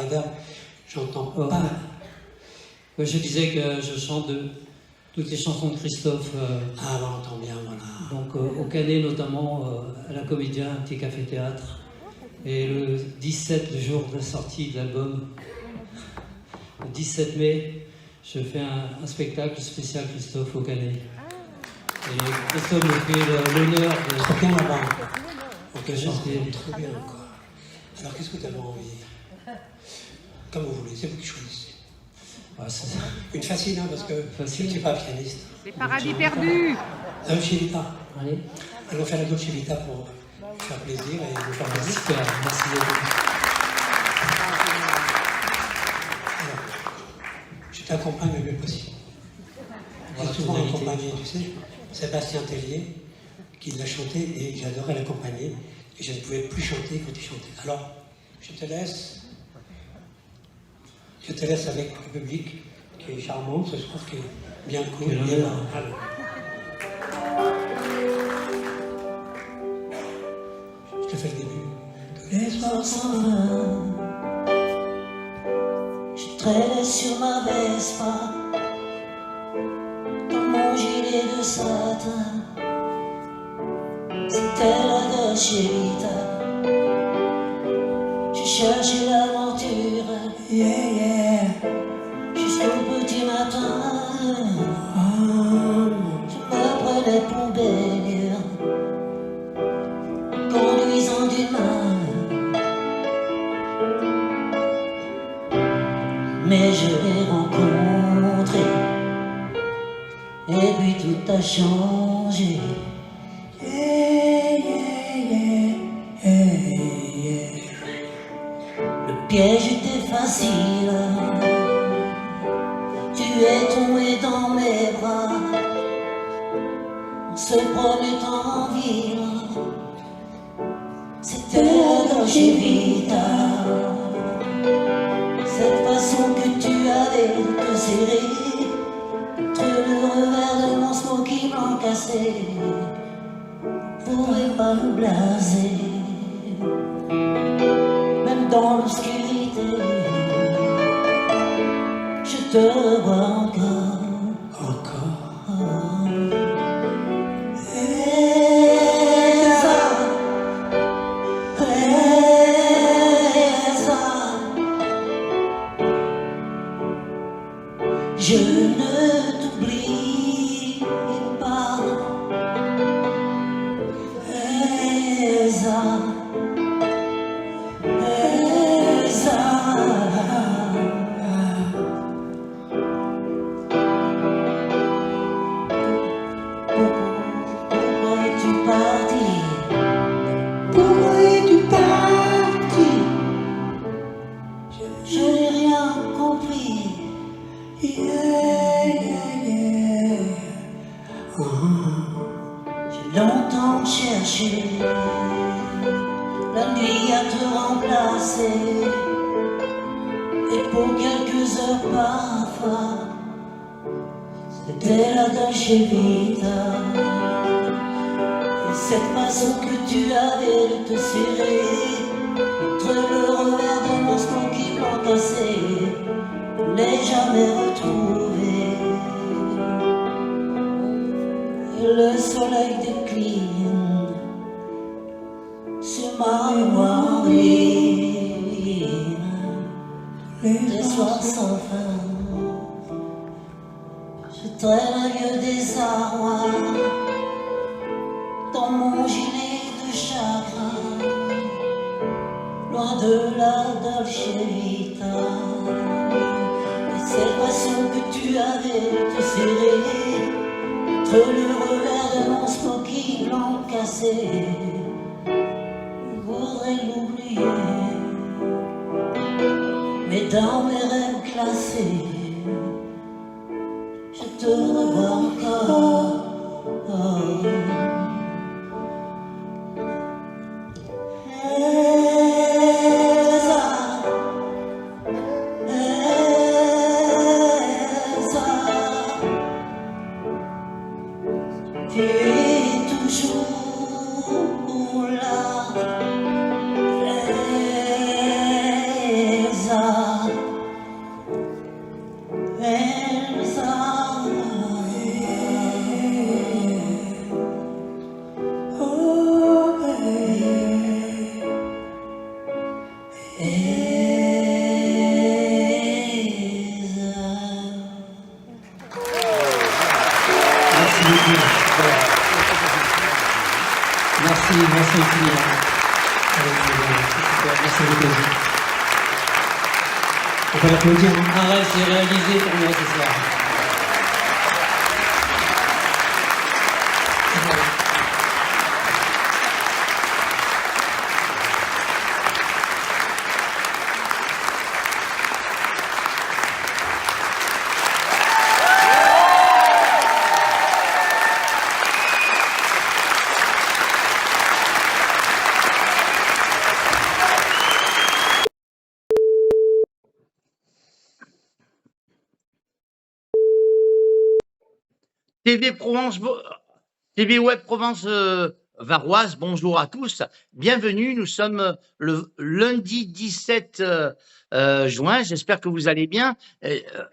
reverb, j'entends pas. Je disais que je chante toutes les chansons de Christophe. Ah, on entend bien, voilà. Donc au Canet notamment, à la Comédia, un petit café-théâtre. Et le 17, le jour de la sortie de l'album, le 17 mai, je fais un spectacle spécial Christophe au Canet. Et Christophe me fait l'honneur de... Trop bien là-bas. Ok, Juste trop bien, quoi. Alors, qu'est-ce que tu avais envie? Comme vous voulez, c'est vous qui choisissez. Ah, c'est ça. Une facile, hein, parce que Facile. je ne suis pas pianiste. Les paradis perdus. La Dolce Vita. Allez. Allons faire la Dolce Vita pour faire plaisir et vous faire plaisir. Super, merci beaucoup. Alors, je t'accompagne le mieux possible. J'ai souvent accompagné, tu sais, Sébastien Tellier, qui l'a chanté et j'adorais l'accompagner. Et je ne pouvais plus chanter quand il chantait. Alors, je te laisse avec le public qui est charmant ce soir, qui est bien cool. Bien là. Je te fais le début. Les soirs sans fin, je traînais sur ma Vespa, dans mon gilet de satin. C'était la Dolce Vita. Je cherchais l'aventure, yeah, yeah, jusqu'au petit matin. Je me prenais pour baignure, conduisant d'une main. Mais je l'ai rencontré, et puis tout a changé. Le piège était facile, tu es tombé dans mes bras, on se promenait en ville, c'était la Dolce Vita. Cette façon que tu avais de te serrer, entre le revers de mon smoking blanc cassé, pourrait pas nous blaser. Même dans l'obscurité, je te revois encore. Je ne t'oublie pas, Elsa, Elsa. Pourquoi es-tu parti? Pourquoi es-tu parti? Je n'ai rien compris. J'ai longtemps cherché la nuit à te remplacer, et pour quelques heures parfois, c'était la Dolce Vita. Et cette façon que tu avais de te serrer, entre le revers de mon smoking blanc cassé, je ne l'ai jamais retrouvé. Et le soleil décline sur ma mémoire vive. Les soirs sans fin, je traîne un vieux désarroi dans mon gilet de chagrin, loin de la Dolce Vita. Et cette façon que tu avais de te serrer, entre le revers de mon smoking blanc cassé, je voudrais l'oublier. Mais dans mes rêves classés, je te revois encore. Tu es toujours là, Elsa. Merci beaucoup. Voilà. Merci infiniment. Merci beaucoup. On peut l'applaudir, non? Un rêve s'est réalisé pour moi ce soir. TV Web Provence Varoise, bonjour à tous, bienvenue, nous sommes le lundi 17 juin, j'espère que vous allez bien.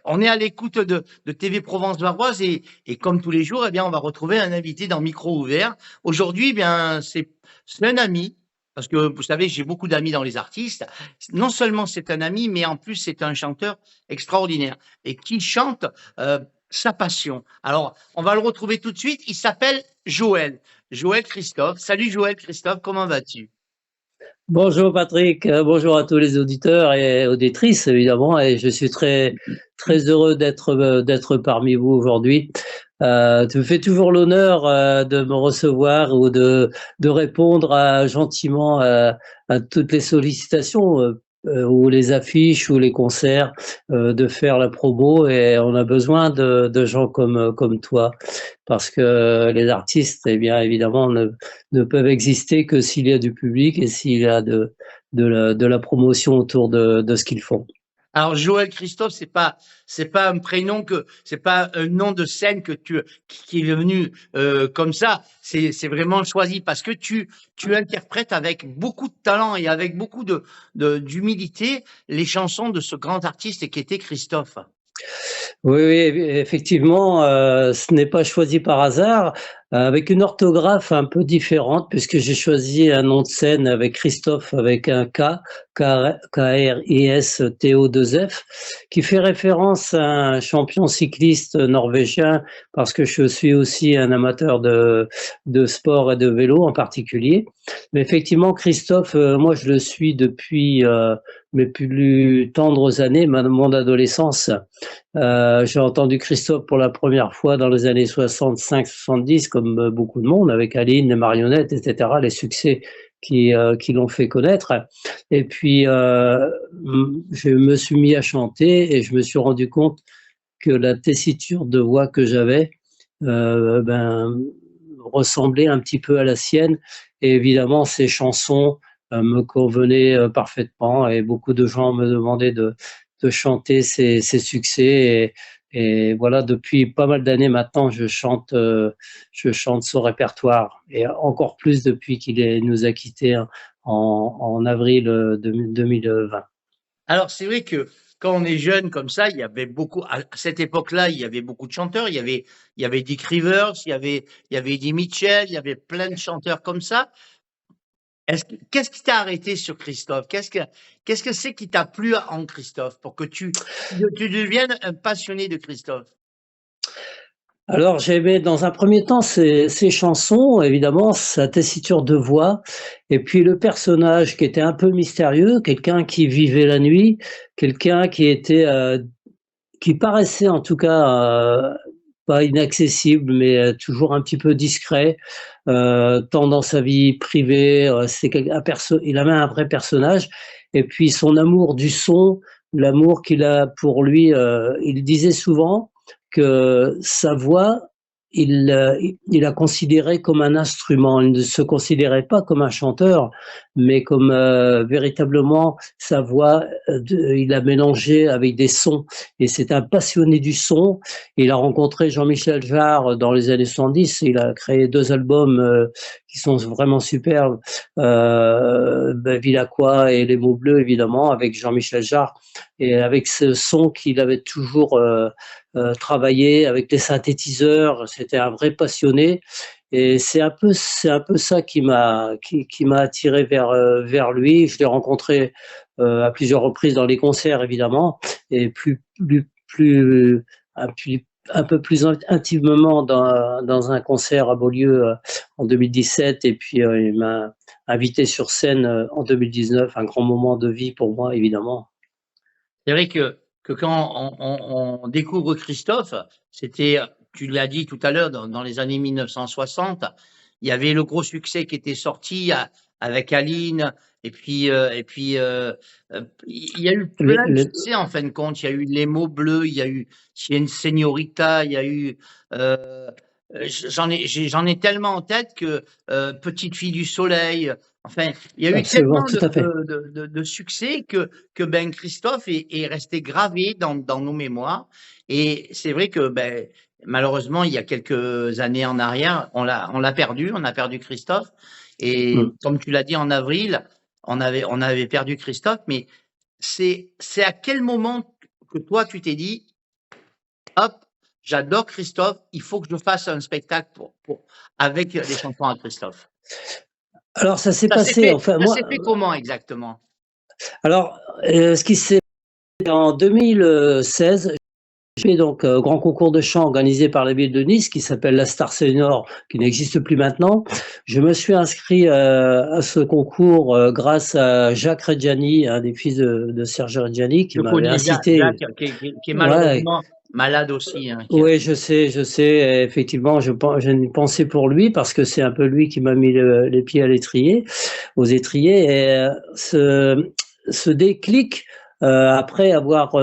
On est à l'écoute de TV Provence Varoise et comme tous les jours, eh bien, on va retrouver un invité dans Micro Ouvert. Aujourd'hui, eh bien, c'est un ami, parce que vous savez, j'ai beaucoup d'amis dans les artistes. Non seulement c'est un ami, mais en plus c'est un chanteur extraordinaire et qui chante sa passion. Alors, on va le retrouver tout de suite. Il s'appelle Joël. Joël Christophe. Salut Joël Christophe, comment vas-tu? Bonjour Patrick, bonjour à tous les auditeurs et auditrices évidemment, et je suis très heureux d'être parmi vous aujourd'hui. Tu me fais toujours l'honneur de me recevoir ou de répondre gentiment à toutes les sollicitations ou les affiches ou les concerts, de faire la promo, et on a besoin de gens comme toi, parce que les artistes, eh bien évidemment, ne peuvent exister que s'il y a du public et s'il y a de la promotion autour de ce qu'ils font. Alors Joël Christophe, c'est pas un prénom c'est pas un nom de scène qui est venu comme ça. C'est vraiment choisi parce que tu interprètes avec beaucoup de talent et avec beaucoup d'humilité les chansons de ce grand artiste qui était Christophe. Oui, effectivement, ce n'est pas choisi par hasard, avec une orthographe un peu différente, puisque j'ai choisi un nom de scène avec Christophe avec un K-R-I-S-T-O-2-F, qui fait référence à un champion cycliste norvégien, parce que je suis aussi un amateur de sport et de vélo en particulier. Mais effectivement, Christophe, moi je le suis depuis mes plus tendres années, mon adolescence. J'ai entendu Christophe pour la première fois dans les années 65-70, comme beaucoup de monde, avec Aline, les marionnettes, etc., les succès qui l'ont fait connaître. Et puis, je me suis mis à chanter et je me suis rendu compte que la tessiture de voix que j'avais ressemblait un petit peu à la sienne. Et évidemment, ces chansons me convenaient parfaitement, et beaucoup de gens me demandaient de chanter ses succès, et voilà, depuis pas mal d'années maintenant, je chante son répertoire, et encore plus depuis qu'il nous a quittés en avril 2020. Alors c'est vrai que quand on est jeune comme ça, il y avait beaucoup, à cette époque-là, il y avait beaucoup de chanteurs, il y avait Dick Rivers, il y avait Eddie Mitchell, il y avait plein de chanteurs comme ça. Qu'est-ce qui t'a arrêté sur Christophe? Qu'est-ce que c'est qui t'a plu en Christophe pour que tu deviennes un passionné de Christophe? Alors, j'aimais dans un premier temps ses chansons, évidemment, sa tessiture de voix, et puis le personnage qui était un peu mystérieux, quelqu'un qui vivait la nuit, quelqu'un qui paraissait en tout cas pas inaccessible, mais toujours un petit peu discret, tant dans sa vie privée, il avait un vrai personnage, et puis son amour du son, l'amour qu'il a pour lui, il disait souvent que sa voix, il la considérait comme un instrument. Il ne se considérait pas comme un chanteur, mais comme véritablement sa voix, il a mélangé avec des sons. Et c'est un passionné du son. Il a rencontré Jean-Michel Jarre dans les années 70. Il a créé 2 albums qui sont vraiment superbes. Villaqua et Les mots bleus, évidemment, avec Jean-Michel Jarre. Et avec ce son qu'il avait toujours travaillé avec les synthétiseurs, c'était un vrai passionné, et c'est un peu ça qui m'a attiré vers lui. Je l'ai rencontré à plusieurs reprises dans les concerts, évidemment, et plus un peu plus intimement dans un concert à Beaulieu en 2017, et puis il m'a invité sur scène en 2019, un grand moment de vie pour moi, évidemment. C'est vrai que quand on découvre Christophe, c'était, tu l'as dit tout à l'heure, dans les années 1960, il y avait le gros succès qui était sorti avec Aline, et puis il y a eu plein de succès en fin de compte. Il y a eu Les mots bleus, il y a eu Cien Señorita, il y a eu j'en ai tellement en tête que Petite fille du soleil. Enfin, il y a eu Absolument, tellement de succès que ben Christophe est resté gravé dans nos mémoires. Et c'est vrai que ben malheureusement, il y a quelques années en arrière, on a perdu Christophe. Et comme tu l'as dit, en avril, on avait perdu Christophe. Mais c'est à quel moment que toi tu t'es dit, hop, j'adore Christophe, il faut que je fasse un spectacle avec les chansons à Christophe. Alors ça s'est passé, enfin moi. Ça s'est fait comment exactement? Alors, ce qui s'est fait en 2016, j'ai fait donc grand concours de chant organisé par la ville de Nice qui s'appelle la Star Senior, qui n'existe plus maintenant. Je me suis inscrit à ce concours grâce à Jacques Reggiani, un des fils de Serge Reggiani, qui m'avait incité. Jacques, qui est malheureusement malade aussi. Hein, oui, je sais. Effectivement, j'ai une pensée pour lui parce que c'est un peu lui qui m'a mis les pieds à l'étrier, aux étriers. Et ce déclic, après avoir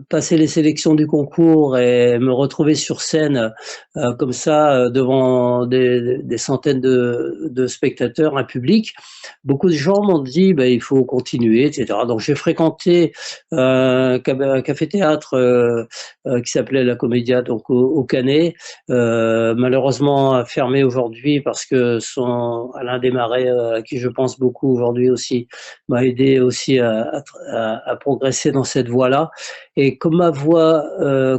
passé les sélections du concours et me retrouver sur scène comme ça devant des centaines de spectateurs, un public, beaucoup de gens m'ont dit il faut continuer, etc. Donc j'ai fréquenté un café-théâtre qui s'appelait La Commedia, donc au Canet, malheureusement fermé aujourd'hui parce que Alain Desmarais, à qui je pense beaucoup aujourd'hui aussi, m'a aidé aussi à progresser dans cette voie-là. Et comme ma voix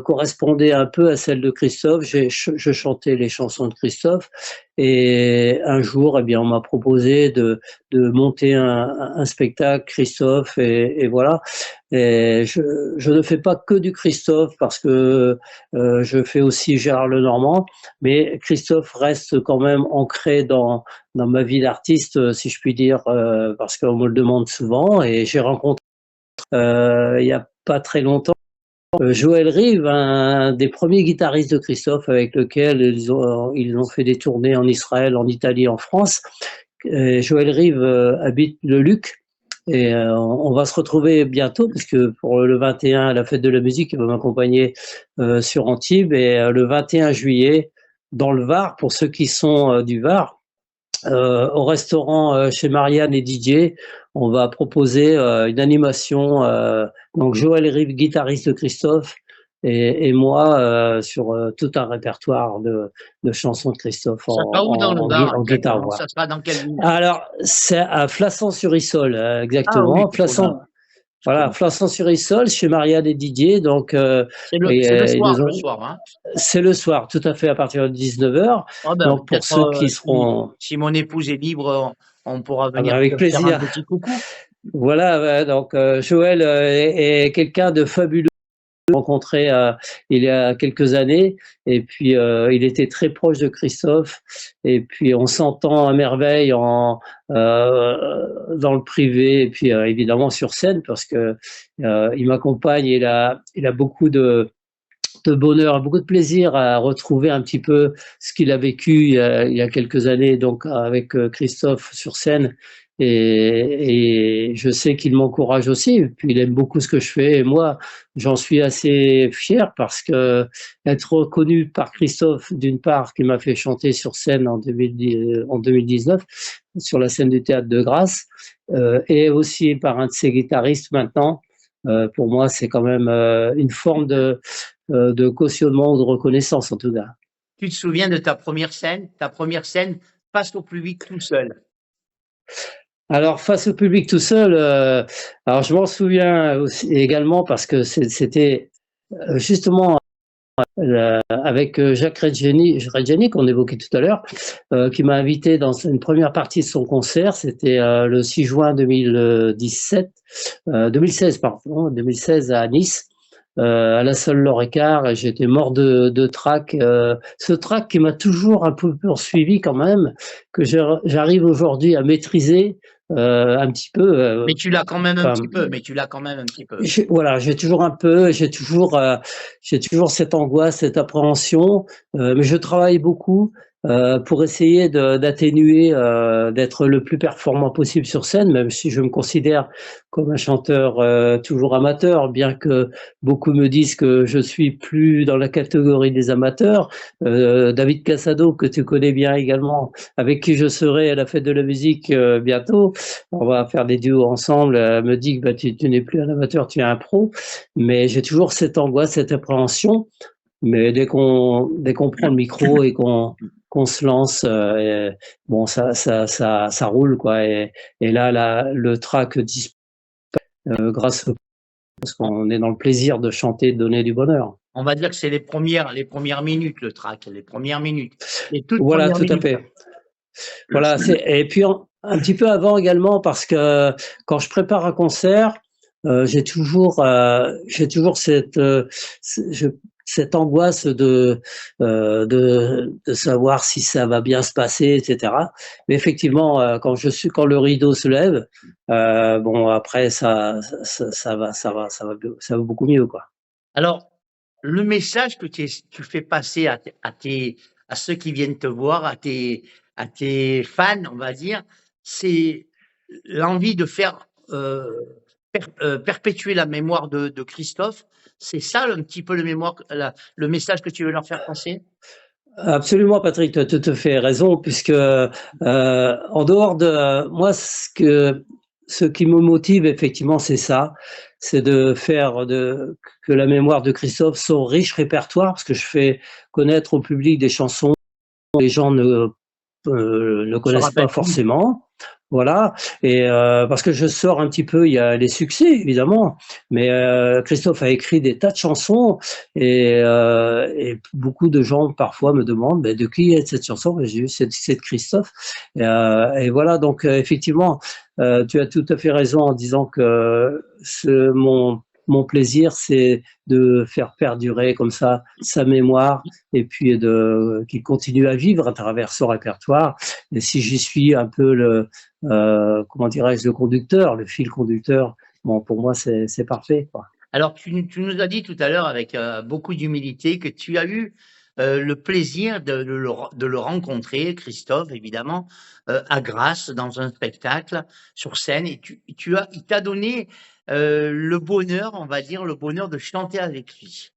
correspondait un peu à celle de Christophe, je chantais les chansons de Christophe. Et un jour, eh bien, on m'a proposé de monter un spectacle Christophe, et voilà. Et je ne fais pas que du Christophe parce que je fais aussi Gérard Lenormand, mais Christophe reste quand même ancré dans ma vie d'artiste, si je puis dire, parce qu'on me le demande souvent. Et j'ai rencontré il n'y a pas très longtemps Joël Rive, un des premiers guitaristes de Christophe, avec lequel ils ont fait des tournées en Israël, en Italie, en France. Joël Rive habite le Luc, et on va se retrouver bientôt, parce que pour le 21, à la fête de la musique, il va m'accompagner sur Antibes, et le 21 juillet, dans le Var, pour ceux qui sont du Var, au restaurant chez Marianne et Didier, on va proposer une animation, donc Joël Rive, guitariste de Christophe, et moi sur tout un répertoire de chansons de Christophe en guitare. Ça sera dans quelle ville? Alors, c'est à Flassan-sur-Issol, exactement. Ah, oui, voilà, Flassan-sur-Issol, chez Marianne et Didier. Donc, c'est le soir, hein. C'est le soir, tout à fait, à partir de 19h. Donc, pour ceux qui seront... Si mon épouse est libre, on pourra venir avec plaisir. Faire un petit coucou. Voilà, donc Joël est quelqu'un de fabuleux. Rencontré il y a quelques années, et puis il était très proche de Christophe, et puis on s'entend à merveille dans le privé, et puis évidemment sur scène, parce que il m'accompagne, il a beaucoup de bonheur, beaucoup de plaisir à retrouver un petit peu ce qu'il a vécu il y a quelques années, donc avec Christophe sur scène. Et je sais qu'il m'encourage aussi, et puis il aime beaucoup ce que je fais, et moi j'en suis assez fier, parce que être reconnu par Christophe, d'une part, qui m'a fait chanter sur scène en 2019 sur la scène du Théâtre de Grasse, et aussi par un de ses guitaristes maintenant, pour moi c'est quand même une forme de cautionnement ou de reconnaissance, en tout cas. Tu te souviens de ta première scène face au public tout seul? Alors, face au public tout seul, alors je m'en souviens aussi, également, parce que c'était justement avec Jacques Reggiani, qu'on évoquait tout à l'heure, qui m'a invité dans une première partie de son concert. C'était le 6 juin 2016 à Nice. à la salle Laure-Écart et j'étais mort de trac. Ce trac qui m'a toujours un peu poursuivi quand même, que j'arrive aujourd'hui à maîtriser un petit peu. Mais tu l'as quand même un Enfin, petit peu, mais tu l'as quand même un petit peu. voilà, j'ai toujours un peu, j'ai toujours cette angoisse, cette appréhension, mais je travaille beaucoup pour essayer d'atténuer, d'être le plus performant possible sur scène, même si je me considère comme un chanteur toujours amateur, bien que beaucoup me disent que je suis plus dans la catégorie des amateurs. David Casado, que tu connais bien également, avec qui je serai à la fête de la musique bientôt, on va faire des duos ensemble, me dit que bah, tu n'es plus un amateur, tu es un pro, mais j'ai toujours cette angoisse, cette appréhension, mais dès qu'on prend le micro et qu'on se lance, bon ça roule quoi, et là le track disparaît grâce parce qu'on est dans le plaisir de chanter, de donner du bonheur. On va dire que c'est les premières minutes, le track, les premières minutes. Les toutes Voilà, premières tout à minutes. fait. Voilà, et puis un petit peu avant également, parce que quand je prépare un concert, j'ai toujours cette angoisse de savoir si ça va bien se passer, etc. Mais effectivement, quand le rideau se lève, bon après ça va beaucoup mieux quoi. Alors, le message que tu fais passer à ceux qui viennent te voir, à tes fans, on va dire, c'est l'envie de faire perpétuer la mémoire de Christophe. C'est ça un petit peu le message que tu veux leur faire passer? Absolument, Patrick, tu as tout à fait raison, puisque en dehors de moi, ce qui me motive effectivement, c'est ça, c'est de faire que la mémoire de Christophe, son riche répertoire, parce que je fais connaître au public des chansons que les gens ne connaissent pas forcément. Voilà, et parce que je sors un petit peu, il y a les succès évidemment, mais Christophe a écrit des tas de chansons et beaucoup de gens parfois me demandent de qui est cette chanson. J'ai dit c'est de Christophe, et voilà, donc effectivement tu as tout à fait raison en disant que mon plaisir, c'est de faire perdurer comme ça sa mémoire et puis qu'il continue à vivre à travers son répertoire. Et si j'y suis un peu comment dirais-je, le conducteur, le fil conducteur, bon, pour moi, c'est parfait, quoi. Alors, tu nous as dit tout à l'heure avec beaucoup d'humilité que tu as eu le plaisir de le rencontrer, Christophe, évidemment, à Grasse, dans un spectacle, sur scène, et il t'a donné le bonheur, on va dire, le bonheur de chanter avec lui.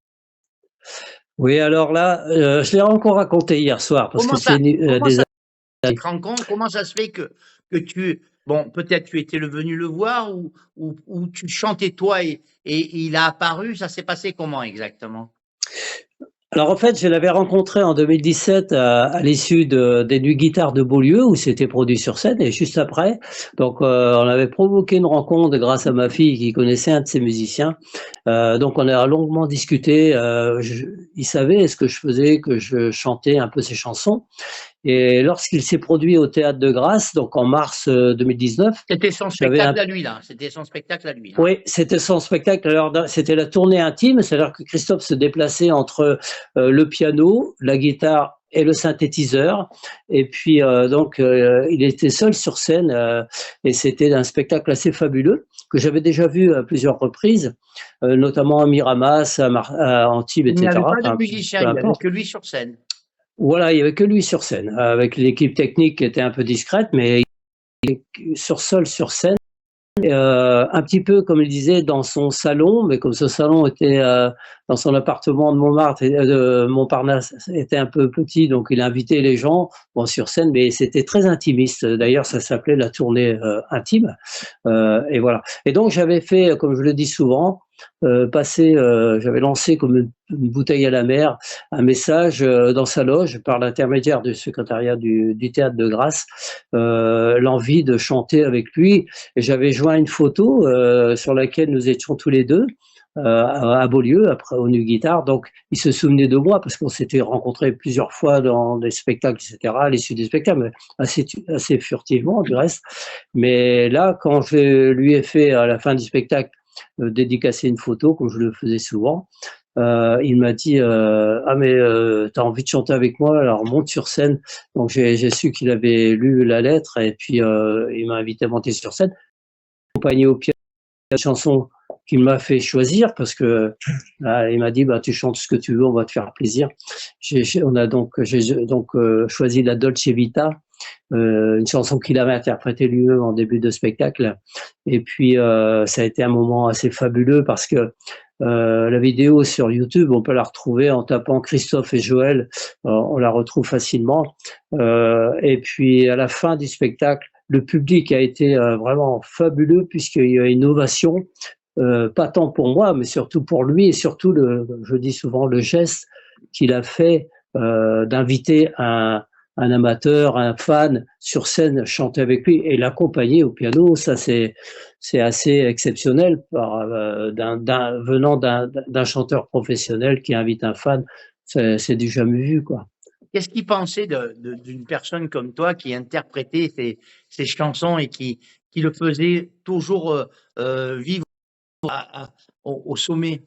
Oui, alors là, je l'ai encore raconté hier soir, parce que c'est cette rencontre, comment ça se fait que bon, peut-être tu étais venu le voir ou tu chantais toi et il a apparu, ça s'est passé comment exactement? Alors en fait, je l'avais rencontré en 2017 à l'issue des Nuits Guitares de Beaulieu, où c'était produit sur scène, et juste après, donc on avait provoqué une rencontre grâce à ma fille qui connaissait un de ses musiciens. Donc on a longuement discuté. Il savait ce que je faisais, que je chantais un peu ses chansons. Et lorsqu'il s'est produit au Théâtre de Grasse, donc en mars 2019. C'était son spectacle à lui, là. C'était son spectacle à lui. Hein. Oui, c'était son spectacle. Alors, c'était la tournée intime, c'est-à-dire que Christophe se déplaçait entre le piano, la guitare et le synthétiseur. Et puis, il était seul sur scène et c'était un spectacle assez fabuleux que j'avais déjà vu à plusieurs reprises, notamment à Miramas, à Antibes, etc. Il n'y avait pas de musicien, il n'y avait que lui sur scène. Voilà, il n'y avait que lui sur scène, avec l'équipe technique qui était un peu discrète, mais sur scène, un petit peu comme il disait dans son salon, mais comme ce salon était dans son appartement de Montmartre, de Montparnasse, était un peu petit, donc il invitait les gens sur scène, mais c'était très intimiste. D'ailleurs, ça s'appelait la tournée intime, et voilà. Et donc j'avais fait, comme je le dis souvent, j'avais lancé comme une bouteille à la mer un message dans sa loge par l'intermédiaire du secrétariat du Théâtre de Grasse, l'envie de chanter avec lui, et j'avais joint une photo sur laquelle nous étions tous les deux à Beaulieu, après aux Nuits Guitares. Donc il se souvenait de moi parce qu'on s'était rencontrés plusieurs fois dans des spectacles, etc., à l'issue des spectacles, mais assez furtivement du reste. Mais là, quand je lui ai fait à la fin du spectacle dédicacer une photo, comme je le faisais souvent. Il m'a dit ah mais t'as envie de chanter avec moi, alors monte sur scène. Donc j'ai su qu'il avait lu la lettre et puis il m'a invité à monter sur scène, accompagné au piano une chanson qu'il m'a fait choisir parce que il m'a dit bah tu chantes ce que tu veux, on va te faire plaisir. J'ai donc choisi la Dolce Vita, une chanson qu'il avait interprétée lui-même en début de spectacle. Et puis ça a été un moment assez fabuleux parce que la vidéo sur YouTube, on peut la retrouver en tapant Christophe et Joël, on la retrouve facilement. Et puis à la fin du spectacle, le public a été vraiment fabuleux puisqu'il y a une ovation, pas tant pour moi, mais surtout pour lui et surtout, je dis souvent, le geste qu'il a fait d'inviter un amateur, un fan sur scène chanter avec lui et l'accompagner au piano. Ça, c'est assez exceptionnel venant d'un chanteur professionnel qui invite un fan. C'est du jamais vu, quoi. Qu'est-ce qu'il pensait d'une personne comme toi qui interprétait ces chansons et qui le faisait toujours vivre au sommet?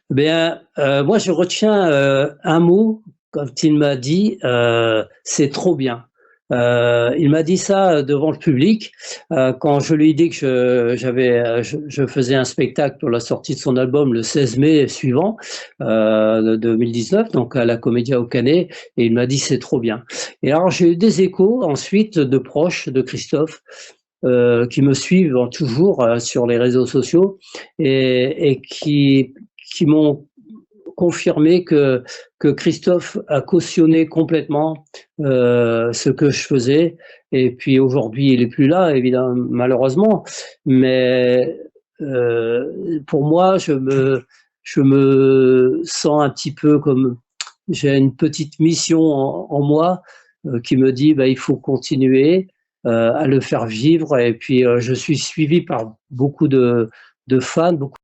Bien, moi, je retiens un mot quand il m'a dit c'est trop bien. Il m'a dit ça devant le public quand je lui ai dit que je faisais un spectacle pour la sortie de son album le 16 mai suivant, 2019, donc à la Commedia au Canet, et il m'a dit c'est trop bien. Et alors j'ai eu des échos ensuite de proches de Christophe qui me suivent toujours sur les réseaux sociaux et qui m'ont confirmé que Christophe a cautionné complètement ce que je faisais. Et puis aujourd'hui, il est plus là, évidemment, malheureusement. Mais pour moi, je me sens un petit peu comme j'ai une petite mission en moi qui me dit il faut continuer à le faire vivre. Et puis je suis suivi par beaucoup de fans, beaucoup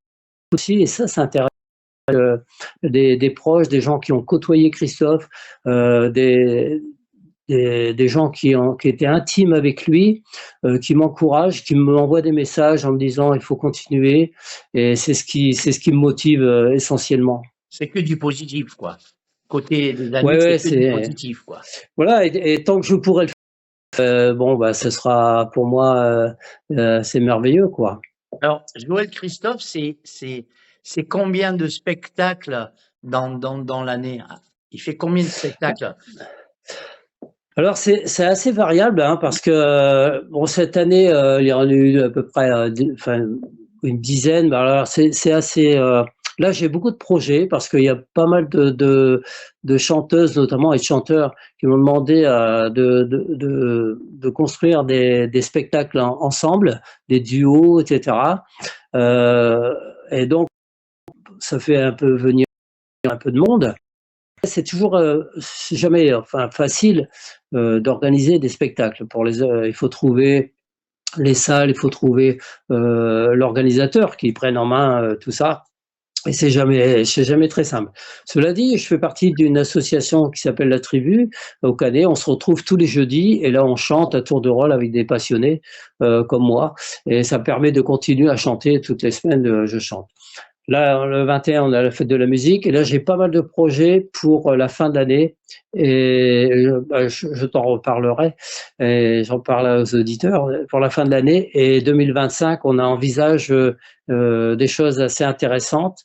aussi, et ça intéresse. Des proches, des gens qui ont côtoyé Christophe, des gens qui étaient intimes avec lui, qui m'encouragent, qui m'envoient des messages en me disant il faut continuer, et c'est ce qui me motive essentiellement. C'est que du positif, quoi. Côté des amis, Ouais, c'est que du positif, quoi. Voilà, et tant que je pourrai le faire, ce sera pour moi, c'est merveilleux, quoi. Alors, Joël Christophe, c'est combien de spectacles dans l'année? Il fait combien de spectacles? Alors c'est assez variable parce que cette année il y en a eu à peu près une dizaine. Alors c'est assez là j'ai beaucoup de projets parce qu'il y a pas mal de chanteuses notamment et de chanteurs qui m'ont demandé de construire des spectacles ensemble, des duos, etc. Et donc ça fait un peu venir un peu de monde. C'est toujours, c'est jamais facile d'organiser des spectacles. Il faut trouver les salles, il faut trouver l'organisateur qui prenne en main tout ça. Et c'est jamais très simple. Cela dit, je fais partie d'une association qui s'appelle La Tribu au Canet. On se retrouve tous les jeudis et là on chante à tour de rôle avec des passionnés comme moi. Et ça permet de continuer à chanter toutes les semaines. Je chante. Là, le 21, on a la fête de la musique. Et là, j'ai pas mal de projets pour la fin d'année. Et je t'en reparlerai. Et j'en parle aux auditeurs pour la fin de l'année. Et 2025, on envisage des choses assez intéressantes.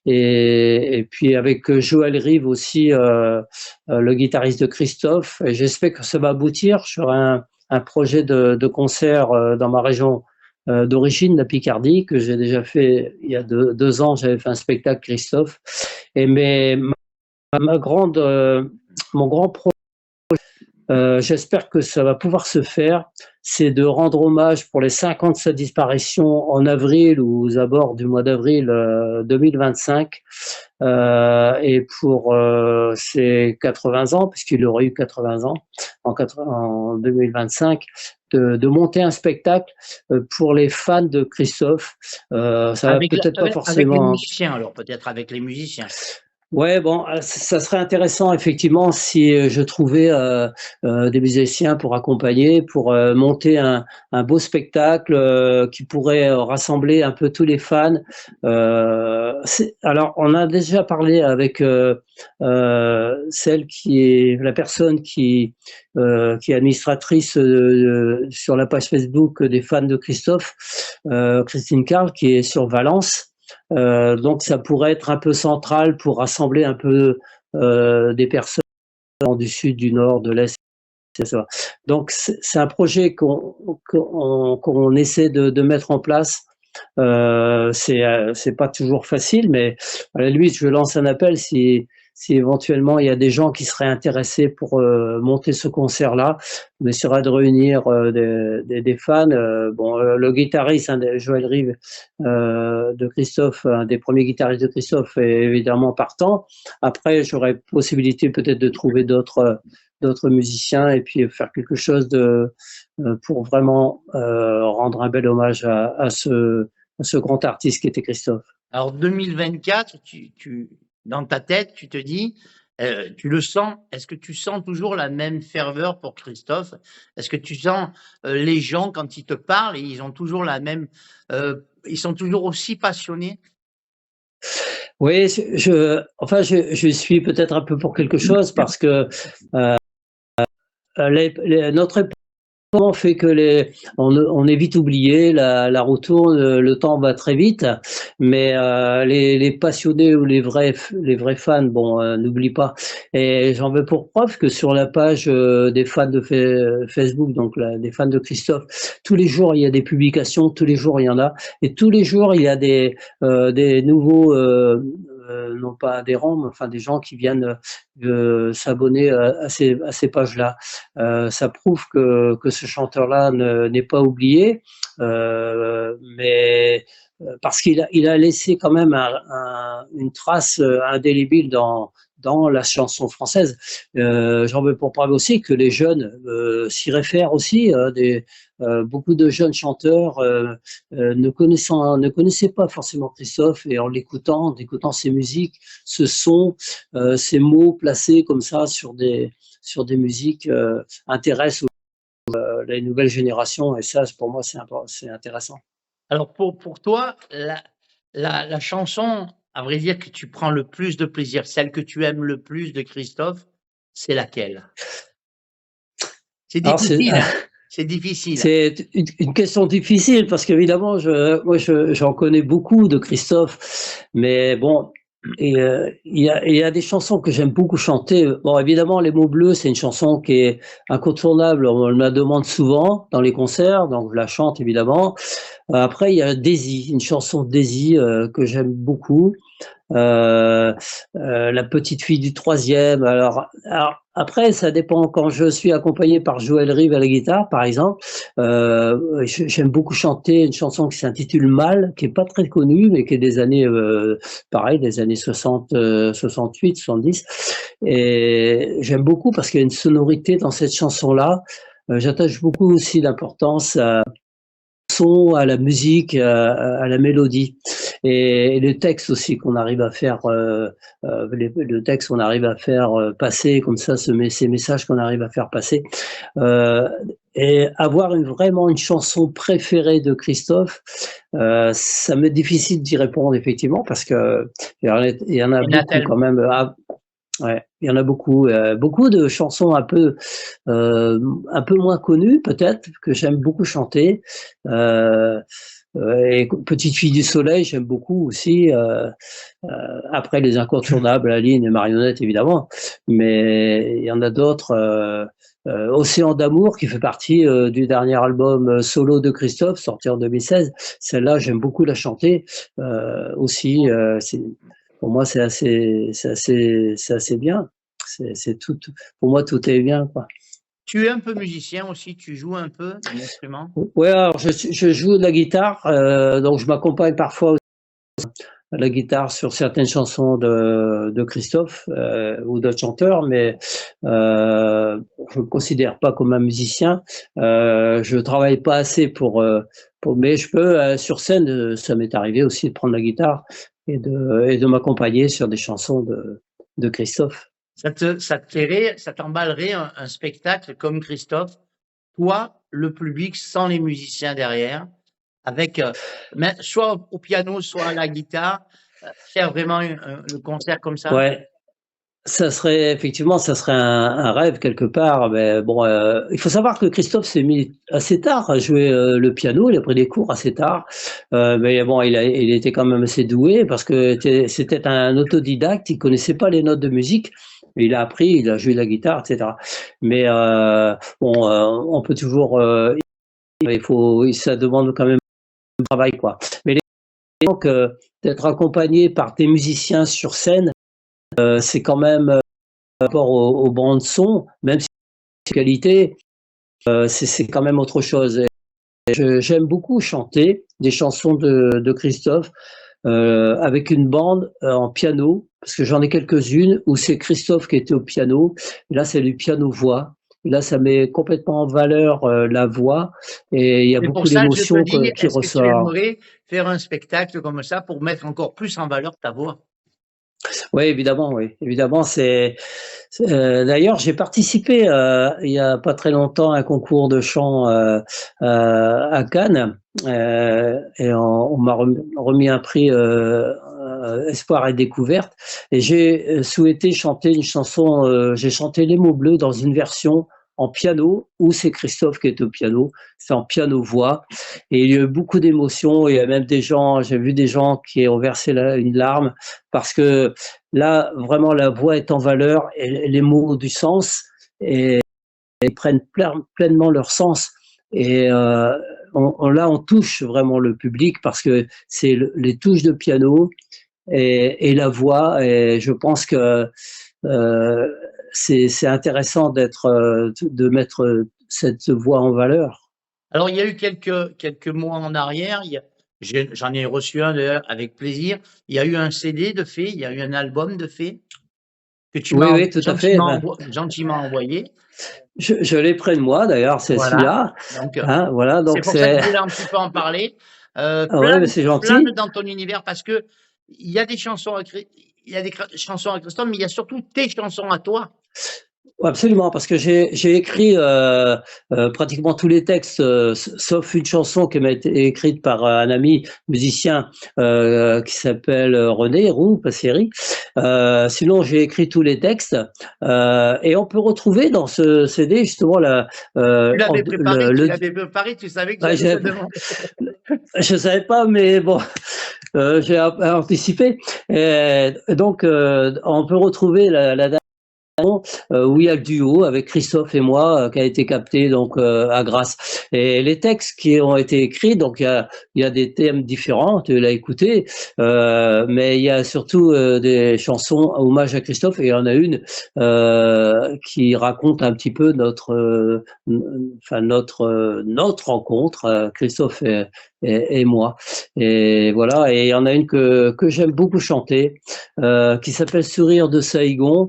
Et puis avec Joël Rive aussi, le guitariste de Christophe. Et j'espère que ça va aboutir sur un projet de concert dans ma région d'origine, la Picardie, que j'ai déjà fait il y a deux ans. J'avais fait un spectacle Christophe. Et mon grand projet, j'espère que ça va pouvoir se faire, c'est de rendre hommage pour les 50 de sa disparition en avril ou aux abords du mois d'avril 2025 et pour ses 80 ans, puisqu'il aurait eu 80 ans en 2025, de monter un spectacle pour les fans de Christophe. Ça va peut-être pas forcément... Avec les musiciens, alors peut-être avec les musiciens. Ouais, bon, ça serait intéressant effectivement si je trouvais des musiciens pour accompagner, pour monter un beau spectacle qui pourrait rassembler un peu tous les fans. Alors, on a déjà parlé avec celle qui est la personne qui est administratrice sur la page Facebook des fans de Christophe, Christine Carl, qui est sur Valence. Donc ça pourrait être un peu central pour rassembler un peu des personnes du sud, du nord, de l'est, etc. Donc c'est un projet qu'on essaie de mettre en place. C'est pas toujours facile, mais à la limite, je lance un appel si éventuellement il y a des gens qui seraient intéressés pour monter ce concert-là. On essaiera de réunir des fans. Bon, le guitariste, Joël Rive de Christophe, un des premiers guitaristes de Christophe, est évidemment partant. Après, j'aurais possibilité peut-être de trouver d'autres musiciens et puis faire quelque chose pour vraiment rendre un bel hommage à ce grand artiste qui était Christophe. Alors 2024, dans ta tête, tu te dis, tu le sens, est-ce que tu sens toujours la même ferveur pour Christophe? Est-ce que tu sens les gens, quand ils te parlent, ils ont toujours la même, ils sont toujours aussi passionnés? Oui, je suis peut-être un peu pour quelque chose parce que notre époque fait que on est vite oublié, la roue tourne, le temps va très vite, mais les passionnés ou les vrais fans, bon, n'oublient pas. Et j'en veux pour preuve que sur la page des fans de Facebook, donc des fans de Christophe, tous les jours il y a des publications, tous les jours il y en a, et tous les jours il y a des nouveaux non pas adhérents, mais enfin des gens qui viennent s'abonner à ces pages-là. Ça prouve que ce chanteur-là n'est pas oublié, mais parce qu'il a laissé quand même une trace indélébile dans la chanson française. J'en veux pour preuve aussi que les jeunes s'y réfèrent aussi. Beaucoup de jeunes chanteurs ne connaissaient pas forcément Christophe, et en écoutant ses musiques, ce son, ces mots placés comme ça sur des musiques intéressent les nouvelles générations, et ça, pour moi, c'est intéressant. Alors pour toi, la chanson, à vrai dire, que tu prends le plus de plaisir, celle que tu aimes le plus de Christophe, c'est laquelle? C'est difficile, hein? C'est difficile. C'est une question difficile parce qu'évidemment, moi, j'en connais beaucoup de Christophe, mais bon, il y a des chansons que j'aime beaucoup chanter. Bon, évidemment, Les mots bleus, c'est une chanson qui est incontournable. On me la demande souvent dans les concerts, donc je la chante évidemment. Après, il y a Daisy, une chanson de Daisy que j'aime beaucoup. La petite fille du troisième. Alors après, ça dépend. Quand je suis accompagné par Joël Rive à la guitare, par exemple, j'aime beaucoup chanter une chanson qui s'intitule Mal, qui est pas très connue, mais qui est des années, pareil, des années 60, 68, 70. Et j'aime beaucoup parce qu'il y a une sonorité dans cette chanson-là. J'attache beaucoup aussi d'importance à la musique, à la mélodie, et le texte aussi qu'on arrive à faire, le texte qu'on arrive à faire passer comme ça, ces messages qu'on arrive à faire passer, et avoir vraiment une chanson préférée de Christophe, ça m'est difficile d'y répondre effectivement parce que il y en a beaucoup quand même. Ouais, il y en a beaucoup, beaucoup de chansons un peu moins connues peut-être, que j'aime beaucoup chanter. Et Petite fille du soleil, j'aime beaucoup aussi. Après les incontournables, Aline et Marionnette évidemment, mais il y en a d'autres. Océan d'amour, qui fait partie du dernier album solo de Christophe, sorti en 2016. Celle-là, j'aime beaucoup la chanter aussi. Pour moi, c'est assez bien. C'est tout. Pour moi, tout est bien, quoi. Tu es un peu musicien aussi, tu joues un peu un instrument? Ouais, alors je joue de la guitare, donc je m'accompagne parfois aussi à la guitare sur certaines chansons de Christophe ou d'autres chanteurs, mais je me considère pas comme un musicien. Je travaille pas assez mais je peux sur scène. Ça m'est arrivé aussi de prendre la guitare et de m'accompagner sur des chansons de Christophe. Ça t'emballerait un spectacle comme Christophe, toi, le public, sans les musiciens derrière, avec soit au piano, soit à la guitare, faire vraiment le concert comme ça? Ouais. Ça serait un rêve quelque part, mais bon, il faut savoir que Christophe s'est mis assez tard à jouer le piano. Il a pris des cours assez tard, mais bon, il était quand même assez doué parce que c'était un autodidacte. Il connaissait pas les notes de musique. Il a appris, il a joué de la guitare, etc. Mais bon, on peut toujours, ça demande quand même du travail, quoi. Mais donc d'être accompagné par des musiciens sur scène. C'est quand même par rapport aux bandes son, même si c'est qualité, c'est quand même autre chose. J'aime beaucoup chanter des chansons de Christophe avec une bande en piano, parce que j'en ai quelques-unes où c'est Christophe qui était au piano. Et là, c'est du piano-voix. Là, ça met complètement en valeur la voix et il y a beaucoup d'émotions qui ressortent. Est-ce que tu aimerais faire un spectacle comme ça pour mettre encore plus en valeur ta voix? Oui, évidemment, oui. Évidemment, d'ailleurs, j'ai participé il y a pas très longtemps à un concours de chant à Cannes et on m'a remis un prix Espoir et Découverte et j'ai souhaité chanter une chanson. J'ai chanté Les mots bleus dans une version en piano où c'est Christophe qui est au piano. C'est en piano-voix et il y a eu beaucoup d'émotions. Il y a même j'ai vu des gens qui ont versé une larme parce que là, vraiment, la voix est en valeur et les mots ont du sens et ils prennent pleinement leur sens. Et là, on touche vraiment le public parce que c'est les touches de piano et la voix. Et je pense que c'est intéressant de mettre cette voix en valeur. Alors, il y a eu quelques mois en arrière, j'en ai reçu un d'ailleurs avec plaisir. Il y a eu un CD de fait, il y a eu un album de fait que tu m'as gentiment envoyé. Je l'ai près de moi d'ailleurs, c'est celui-là. Donc c'est pour ça que je voulais un petit peu en parler. C'est gentil. Plane dans ton univers parce que il y a des chansons à Christophe, mais il y a surtout tes chansons à toi. Absolument, parce que j'ai écrit pratiquement tous les textes, sauf une chanson qui m'a été écrite par un ami musicien qui s'appelle René Roux Passeri. Sinon, j'ai écrit tous les textes et on peut retrouver dans ce CD justement tu l'avais préparé, tu savais que j'allais te demander. Je savais pas, mais bon, j'ai anticipé. Et donc, on peut retrouver la où il y a le duo avec Christophe et moi qui a été capté donc à Grasse. Et les textes qui ont été écrits, donc il y a des thèmes différents, tu l'as écouté, mais il y a surtout des chansons à hommage à Christophe et il y en a une qui raconte un petit peu notre rencontre, Christophe et moi. Et voilà, et il y en a une que j'aime beaucoup chanter, qui s'appelle Sourire de Saïgon.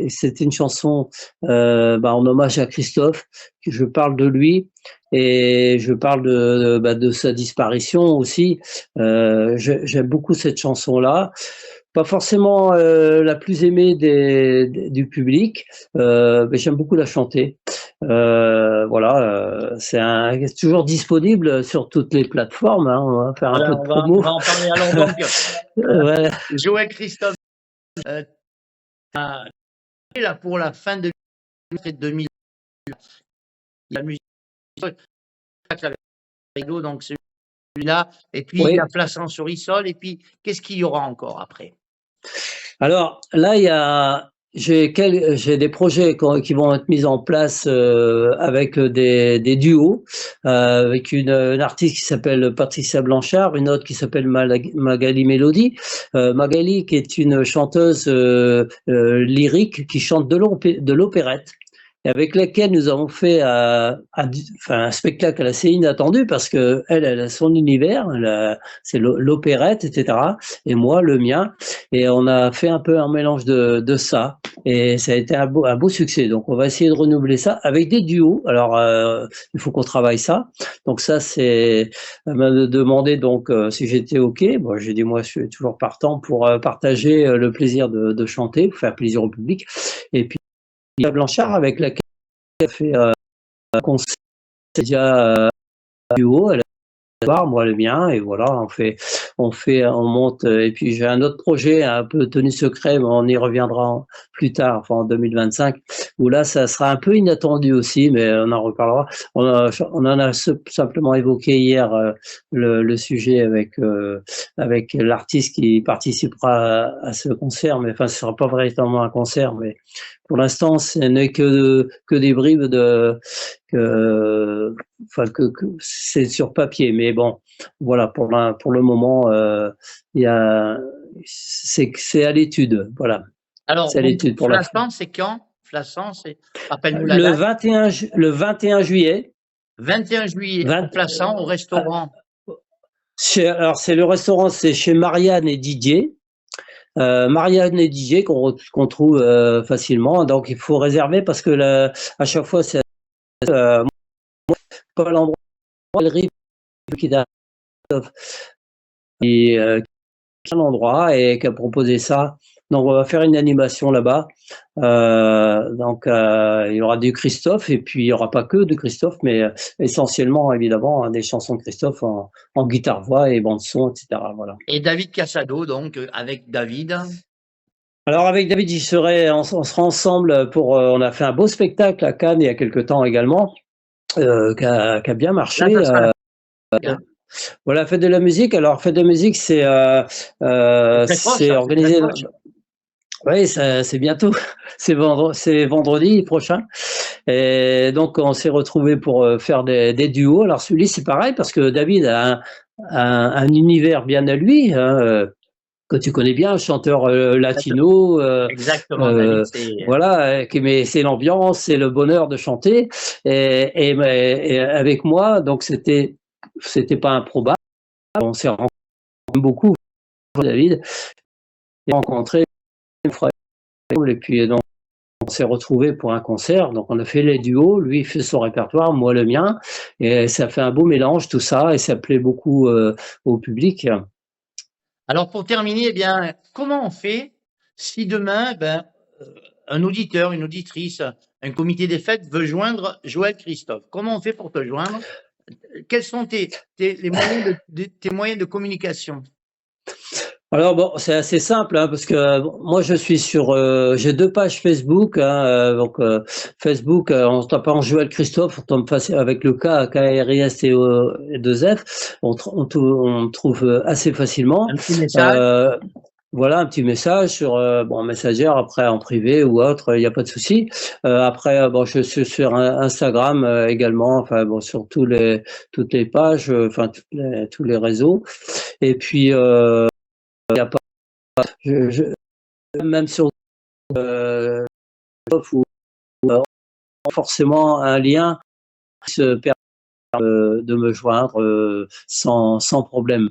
C'était une chanson en hommage à Christophe, que je parle de lui et je parle de sa disparition aussi. J'aime beaucoup cette chanson-là. Pas forcément la plus aimée du public, mais j'aime beaucoup la chanter. C'est toujours disponible sur toutes les plateformes. Hein, on va faire un peu de promo. On va en parler alors donc. Joël Christophe, là pour la fin de 2000, la musique avec Rigaud, donc celui-là, et puis il y a Plassans sur Issol, et puis qu'est-ce qu'il y aura encore après? Alors là, j'ai des projets qui vont être mis en place avec des duos, avec une artiste qui s'appelle Patricia Blanchard, une autre qui s'appelle Magali Mélodie. Magali qui est une chanteuse lyrique qui chante de l'opérette. et avec laquelle nous avons fait un spectacle assez inattendu parce que elle a son univers, c'est l'opérette, etc. Et moi, le mien. Et on a fait un peu un mélange de ça. Et ça a été un beau succès. Donc, on va essayer de renouveler ça avec des duos. Alors, il faut qu'on travaille ça. Donc, ça, elle m'a demandé donc si j'étais OK. Bon, j'ai dit, moi, je suis toujours partant pour partager le plaisir de chanter, pour faire plaisir au public. Et puis, Blanchard, avec laquelle elle a fait un concert, c'est déjà duo. Elle moi le mien, et voilà, on monte, et puis j'ai un autre projet un peu tenu secret, mais on y reviendra plus tard, enfin en 2025, où là ça sera un peu inattendu aussi, mais on en reparlera. On en a simplement évoqué hier le sujet avec l'artiste qui participera à ce concert, mais enfin ce sera pas véritablement un concert, mais pour l'instant ce n'est que des bribes que c'est sur papier, mais bon, voilà, pour le moment, c'est à l'étude, voilà. Alors, C'est à l'étude pour Flassan, c'est quand? Flassan, rappelle-nous la date. Le 21 juillet. 21 juillet, à Flassan, au restaurant. Alors, c'est le restaurant, c'est chez Marianne et Didier. Marianne et Didier qu'on trouve facilement, donc il faut réserver parce que à chaque fois, c'est pas l'endroit qui est un endroit et qui a proposé ça. Donc on va faire une animation là-bas. Donc il y aura du Christophe, et puis il y aura pas que de Christophe, mais essentiellement évidemment des chansons de Christophe en guitare-voix et bande-son, etc. Voilà. Et David Casado, donc avec David. Alors avec David, on sera ensemble pour. On a fait un beau spectacle à Cannes il y a quelque temps également, qui a bien marché. Voilà, Fête de la musique. Alors, Fête de la musique, c'est organisé. Oui, c'est bientôt. C'est vendredi prochain. Et donc, on s'est retrouvés pour faire des duos. Alors, celui-ci, c'est pareil parce que David a un univers bien à lui. Que tu connais bien, chanteur latino. Exactement. Voilà, mais c'est l'ambiance, c'est le bonheur de chanter. Et avec moi, donc c'était pas improbable. On s'est rencontrés beaucoup, David, et rencontré et puis donc on s'est retrouvés pour un concert. Donc on a fait les duos, lui il fait son répertoire, moi le mien, et ça fait un beau mélange tout ça, et ça plaît beaucoup au public. Alors pour terminer, eh bien, comment on fait si demain, un auditeur, une auditrice, un comité des fêtes veut joindre Joël Christophe? Comment on fait pour te joindre? Quels sont tes moyens de communication? Alors bon, c'est assez simple, hein, parce que moi je suis j'ai 2 pages Facebook, hein, donc Facebook, en tapant Joël Christophe, on tombe avec le K-R-I-S-T-O et 2 F, on trouve assez facilement. Un petit message. Voilà, un petit message sur Messenger, après en privé ou autre, il n'y a pas de souci. Après, je suis sur Instagram également, enfin bon, sur toutes les pages, enfin tous les réseaux. Et puis il n'y a pas, même sur ou forcément un lien qui se permet de me joindre sans problème.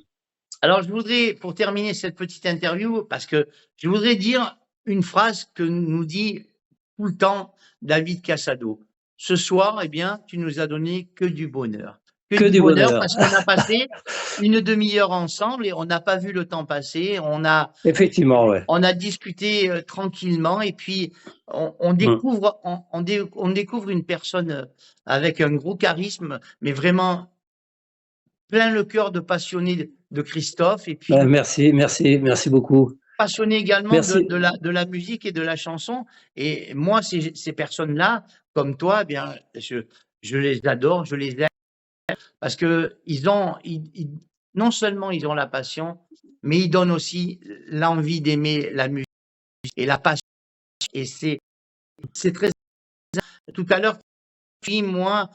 Alors, je voudrais, pour terminer cette petite interview, parce que je voudrais dire une phrase que nous dit tout le temps David Casado. Ce soir, eh bien, tu nous as donné que du bonheur. Que du bonheur, parce qu'on a passé une demi-heure ensemble et on n'a pas vu le temps passer. Effectivement, ouais. On a discuté tranquillement, et puis on découvre une personne avec un gros charisme, mais vraiment plein le cœur de passionné de Christophe, et puis merci beaucoup. Passionné également de la musique et de la chanson. Et moi, ces personnes-là, comme toi, eh bien, je les adore, je les aime, parce que non seulement ils ont la passion, mais ils donnent aussi l'envie d'aimer la musique et la passion. Et c'est très. Tout à l'heure, moi,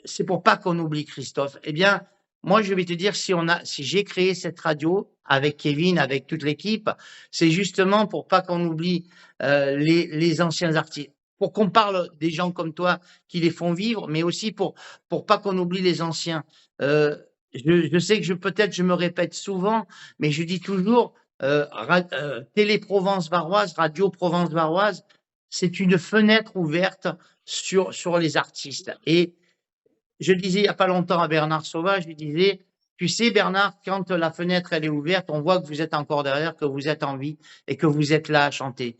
c'est pour pas qu'on oublie Christophe. Eh bien, moi, je vais te dire, si j'ai créé cette radio avec Kevin, avec toute l'équipe, c'est justement pour pas qu'on oublie les anciens artistes. pour qu'on parle des gens comme toi qui les font vivre, mais aussi pour pas qu'on oublie les anciens. Je sais que peut-être je me répète souvent, mais je dis toujours, Télé Provence Varoise, Radio Provence Varoise, c'est une fenêtre ouverte sur les artistes. Et je disais il n'y a pas longtemps à Bernard Sauvage, je lui disais, tu sais Bernard, quand la fenêtre elle est ouverte, on voit que vous êtes encore derrière, que vous êtes en vie et que vous êtes là à chanter.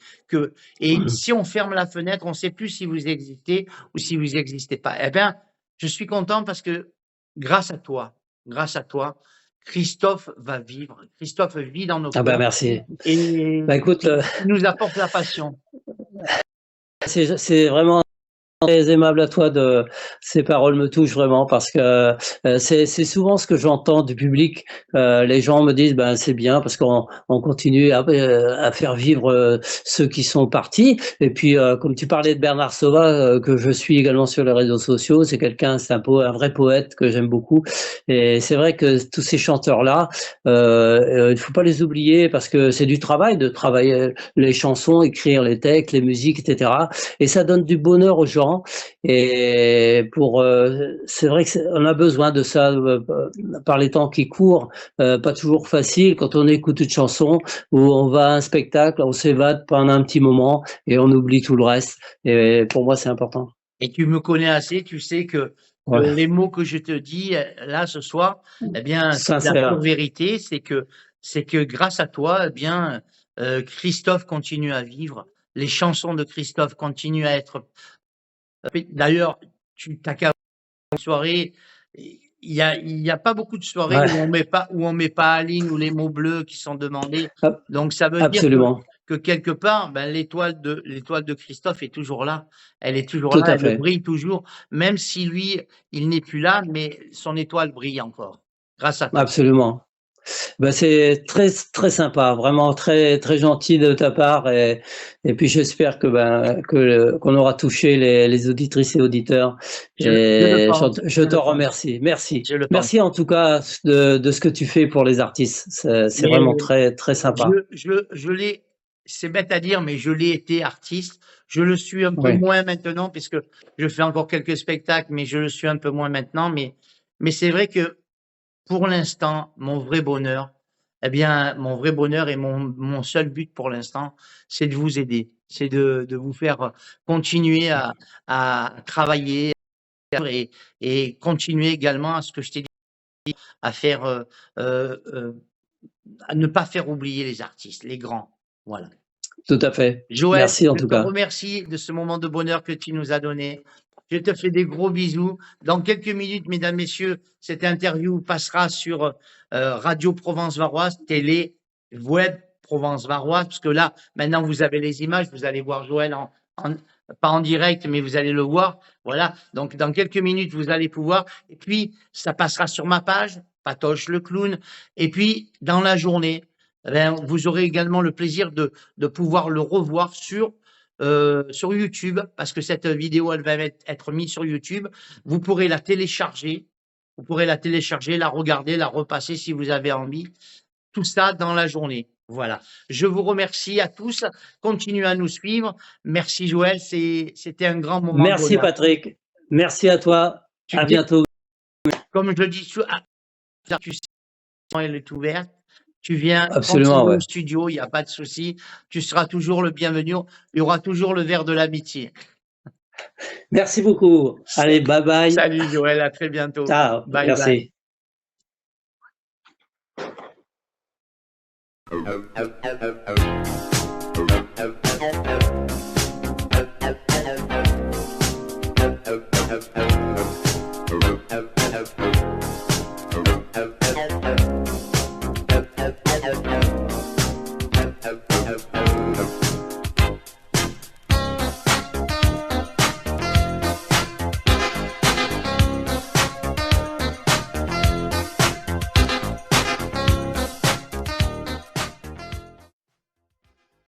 Et si on ferme la fenêtre, on ne sait plus si vous existez ou si vous n'existez pas. Eh bien, je suis content parce que grâce à toi, Christophe va vivre. Christophe vit dans nos Ah cœurs merci. et Écoute, il nous apporte la passion. c'est vraiment très aimable à toi de ces paroles me touchent vraiment parce que c'est souvent ce que j'entends du public. Les gens me disent ben c'est bien parce qu'on continue à faire vivre ceux qui sont partis. Et puis comme tu parlais de Bernard Sauvage que je suis également sur les réseaux sociaux, c'est un vrai poète que j'aime beaucoup. Et c'est vrai que tous ces chanteurs là, il faut pas les oublier parce que c'est du travail de travailler les chansons, écrire les textes, les musiques, etc. Et ça donne du bonheur aux gens. Et c'est vrai qu'on a besoin de ça par les temps qui courent, pas toujours facile quand on écoute une chanson où on va à un spectacle, on s'évade pendant un petit moment et on oublie tout le reste. Et pour moi, c'est important. Et tu me connais assez, tu sais que les mots que je te dis là ce soir, eh bien, c'est la pure vérité, c'est que grâce à toi, eh bien, Christophe continue à vivre, les chansons de Christophe continuent à être. D'ailleurs, tu t'as qu'à une soirée, il y a pas beaucoup de soirées où on met pas Aline ou les mots bleus qui sont demandés. Donc ça veut dire que quelque part, ben, l'étoile de Christophe est toujours là. Elle est toujours là, elle brille toujours, même si lui, il n'est plus là, mais son étoile brille encore, grâce à toi. Absolument. Ben c'est très très sympa, vraiment très très gentil de ta part et puis j'espère qu'on aura touché les auditrices et auditeurs. Je t'en remercie. Merci en tout cas de ce que tu fais pour les artistes. C'est vraiment très très sympa. C'est bête à dire, mais je l'ai été artiste. Je le suis un peu moins maintenant puisque je fais encore quelques spectacles, mais je le suis un peu moins maintenant. Mais c'est vrai que pour l'instant, mon vrai bonheur et mon seul but pour l'instant, c'est de vous aider, c'est de vous faire continuer à travailler et continuer également à ce que je t'ai dit, à faire, à ne pas faire oublier les artistes, les grands. Voilà. Tout à fait. Joël, merci en tout cas. Je te remercie de ce moment de bonheur que tu nous as donné. Je te fais des gros bisous. Dans quelques minutes, mesdames, messieurs, cette interview passera sur Radio Provence Varoise, télé, web Provence Varoise, parce que là, maintenant, vous avez les images, vous allez voir Joël pas en direct, mais vous allez le voir. Voilà. Donc, dans quelques minutes, vous allez pouvoir. Et puis, ça passera sur ma page, Patoche le clown. Et puis, dans la journée, vous aurez également le plaisir de pouvoir le revoir sur YouTube, parce que cette vidéo, elle va être mise sur YouTube. Vous pourrez la télécharger, la regarder, la repasser si vous avez envie. Tout ça dans la journée. Voilà. Je vous remercie à tous. Continuez à nous suivre. Merci Joël, c'était un grand moment. Merci Patrick. Merci à toi. À bientôt. Comme je le dis, tu sais, elle est ouverte. Tu viens au studio, il n'y a pas de souci. Tu seras toujours le bienvenu. Il y aura toujours le verre de l'amitié. Merci beaucoup. Allez, bye bye. Salut Joël, à très bientôt. Ciao. Bye, merci. Bye.